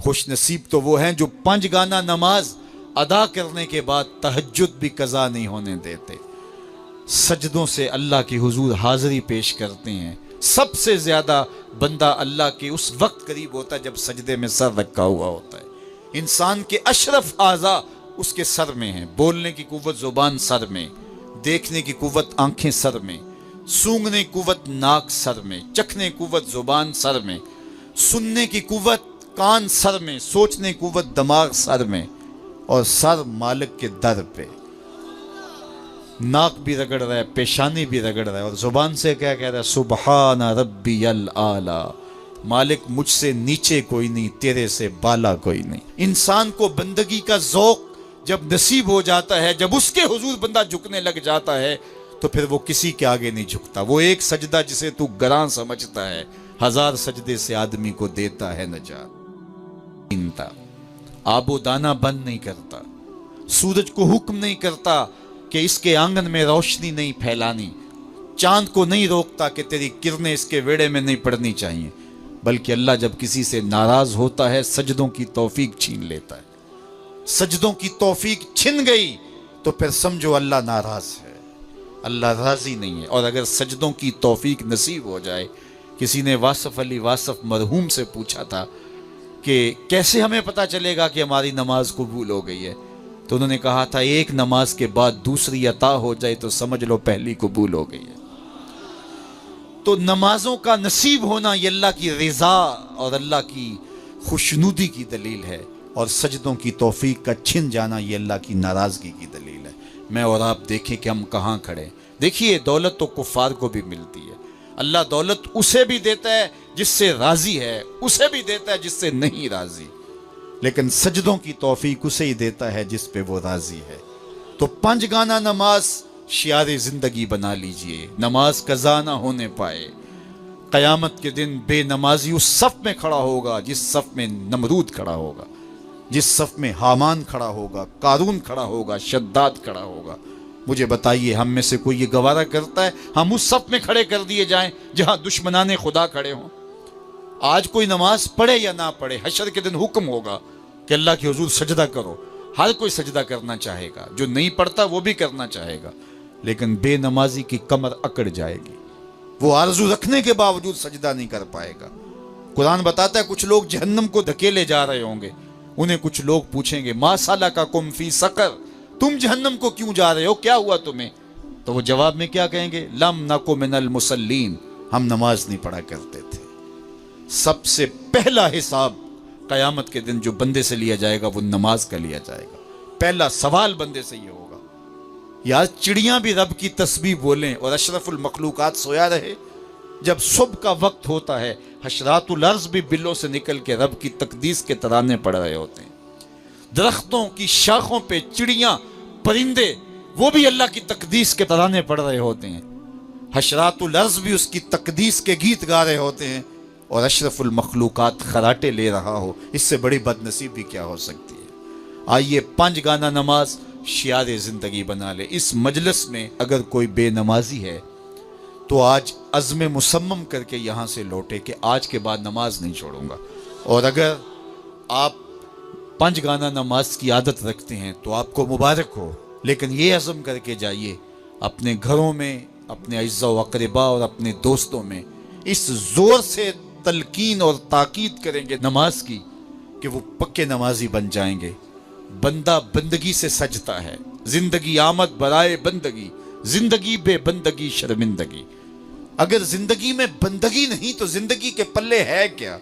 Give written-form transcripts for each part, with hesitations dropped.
خوش نصیب تو وہ ہیں جو 5 گانا نماز ادا کرنے کے بعد تہجد بھی قضا نہیں ہونے دیتے، سجدوں سے اللہ کے حضور حاضری پیش کرتے ہیں۔ سب سے زیادہ بندہ اللہ کے اس وقت قریب ہوتا ہے جب سجدے میں سر رکھا ہوا ہوتا ہے۔ انسان کے اشرف اعضاء اس کے سر میں ہیں، بولنے کی قوت زبان سر میں، دیکھنے کی قوت آنکھیں سر میں، سونگنے کی قوت ناک سر میں، چکھنے کی قوت زبان سر میں، سننے کی قوت کان سر میں، سوچنے کی قوت دماغ سر میں، اور سر مالک کے در پہ۔ ناک بھی رگڑ رہا ہے، پیشانی بھی رگڑ رہا ہے، اور زبان سے کیا کہہ رہا ہے؟ سبحان ربی الاعلی، مالک مجھ سے نیچے کوئی نہیں، تیرے سے بالا کوئی نہیں۔ انسان کو بندگی کا ذوق جب نصیب ہو جاتا ہے، جب اس کے حضور بندہ جھکنے لگ جاتا ہے، تو پھر وہ کسی کے آگے نہیں جھکتا۔ وہ ایک سجدہ جسے تو گراں سمجھتا ہے، 1000 سجدے سے آدمی کو دیتا ہے نجات۔ آب و دانہ بند نہیں کرتا، سورج کو حکم نہیں کرتا کہ اس کے آنگن میں روشنی نہیں پھیلانی، چاند کو نہیں روکتا کہ تیری کرنیں اس کے ویڑے میں نہیں پڑنی چاہیے، بلکہ اللہ جب کسی سے ناراض ہوتا ہے سجدوں کی توفیق چھین لیتا ہے۔ سجدوں کی توفیق چھن گئی تو پھر سمجھو اللہ ناراض ہے، اللہ راضی نہیں ہے۔ اور اگر سجدوں کی توفیق نصیب ہو جائے، کسی نے واصف علی واصف مرحوم سے پوچھا تھا کہ کیسے ہمیں پتہ چلے گا کہ ہماری نماز قبول ہو گئی ہے، تو انہوں نے کہا تھا ایک نماز کے بعد دوسری عطا ہو جائے تو سمجھ لو پہلی قبول ہو گئی ہے۔ تو نمازوں کا نصیب ہونا یہ اللہ کی رضا اور اللہ کی خوشنودی کی دلیل ہے، اور سجدوں کی توفیق کا چھن جانا یہ اللہ کی ناراضگی کی دلیل ہے۔ میں اور آپ دیکھیں کہ ہم کہاں کھڑے۔ دیکھیے دولت تو کفار کو بھی ملتی ہے، اللہ دولت اسے بھی دیتا ہے جس سے راضی ہے، اسے بھی دیتا ہے جس سے نہیں راضی، لیکن سجدوں کی توفیق اسے ہی دیتا ہے جس پہ وہ راضی ہے۔ تو 5 گانا نماز شعار زندگی بنا لیجئے، نماز قضا نہ ہونے پائے۔ قیامت کے دن بے نمازی اس صف میں کھڑا ہوگا جس صف میں نمرود کھڑا ہوگا، جس صف میں حامان کھڑا ہوگا، قارون کھڑا ہوگا، شداد کھڑا ہوگا۔ مجھے بتائیے ہم میں سے کوئی یہ گوارہ کرتا ہے ہم اس صف میں کھڑے کر دیے جائیں جہاں دشمنان خدا کھڑے ہوں؟ آج کوئی نماز پڑھے یا نہ پڑھے، حشر کے دن حکم ہوگا کہ اللہ کے حضور سجدہ کرو۔ ہر کوئی سجدہ کرنا چاہے گا، جو نہیں پڑھتا وہ بھی کرنا چاہے گا، لیکن بے نمازی کی کمر اکڑ جائے گی، وہ آرزو رکھنے کے باوجود سجدہ نہیں کر پائے گا۔ قرآن بتاتا ہے کچھ لوگ جہنم کو دھکیلے جا رہے ہوں گے، انہیں کچھ لوگ پوچھیں گے ما سلککم فی سقر، تم جہنم کو کیوں جا رہے ہو، کیا ہوا تمہیں؟ تو وہ جواب میں کیا کہیں گے؟ لم نکو من المصلین، ہم نماز نہیں پڑھا کرتے تھے۔ سب سے پہلا حساب قیامت کے دن جو بندے سے لیا جائے گا وہ نماز کا لیا جائے گا۔ پہلا سوال بندے سے یہ ہوگا۔ یا چڑیاں بھی رب کی تسبیح بولیں اور اشرف المخلوقات سویا رہے، جب صبح کا وقت ہوتا ہے حشرات الارض بھی بلوں سے نکل کے رب کی تقدیس کے ترانے پڑھ رہے ہوتے ہیں، درختوں کی شاخوں پہ چڑیاں پرندے وہ بھی اللہ کی تقدیس کے ترانے پڑھ رہے ہوتے ہیں، حشرات الارض بھی اس کی تقدیس کے گیت گا رہے ہوتے ہیں، اور اشرف المخلوقات خراٹے لے رہا ہو۔ اس سے بڑی بد نصیبی کیا ہو سکتی ہے؟ آئیے 5 گانا نماز شعار زندگی بنا لے۔ اس مجلس میں اگر کوئی بے نمازی ہے تو آج عزم مصمم کر کے یہاں سے لوٹے کہ آج کے بعد نماز نہیں چھوڑوں گا۔ اور اگر آپ 5 گانا نماز کی عادت رکھتے ہیں تو آپ کو مبارک ہو، لیکن یہ عزم کر کے جائیے اپنے گھروں میں، اپنے اعزاء و اقرباء اور اپنے دوستوں میں اس زور سے تلقین اور تاکید کریں گے نماز کی کہ وہ پکے نمازی بن جائیں گے۔ بندہ بندگی سے سجتا ہے، زندگی آمد برائے بندگی، زندگی بے بندگی شرمندگی۔ اگر زندگی میں بندگی نہیں تو زندگی کے پلے ہے کیا؟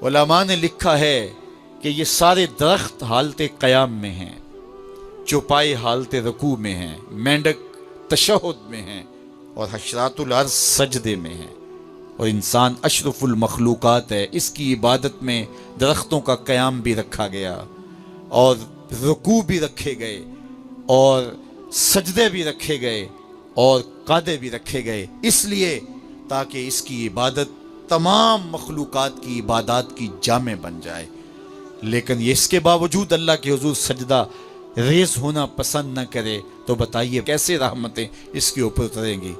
علماء نے لکھا ہے کہ یہ سارے درخت حالت قیام میں ہیں، چوپائے حالت رکوع میں ہیں، مینڈک تشہد میں ہیں، اور حشرات الارض سجدے میں ہیں، اور انسان اشرف المخلوقات ہے۔ اس کی عبادت میں درختوں کا قیام بھی رکھا گیا، اور رکوع بھی رکھے گئے، اور سجدے بھی رکھے گئے، اور قعدے بھی رکھے گئے، اس لیے تاکہ اس کی عبادت تمام مخلوقات کی عبادات کی جامع بن جائے۔ لیکن اس کے باوجود اللہ کے حضور سجدہ ریز ہونا پسند نہ کرے تو بتائیے کیسے رحمتیں اس کے اوپر اتریں گی؟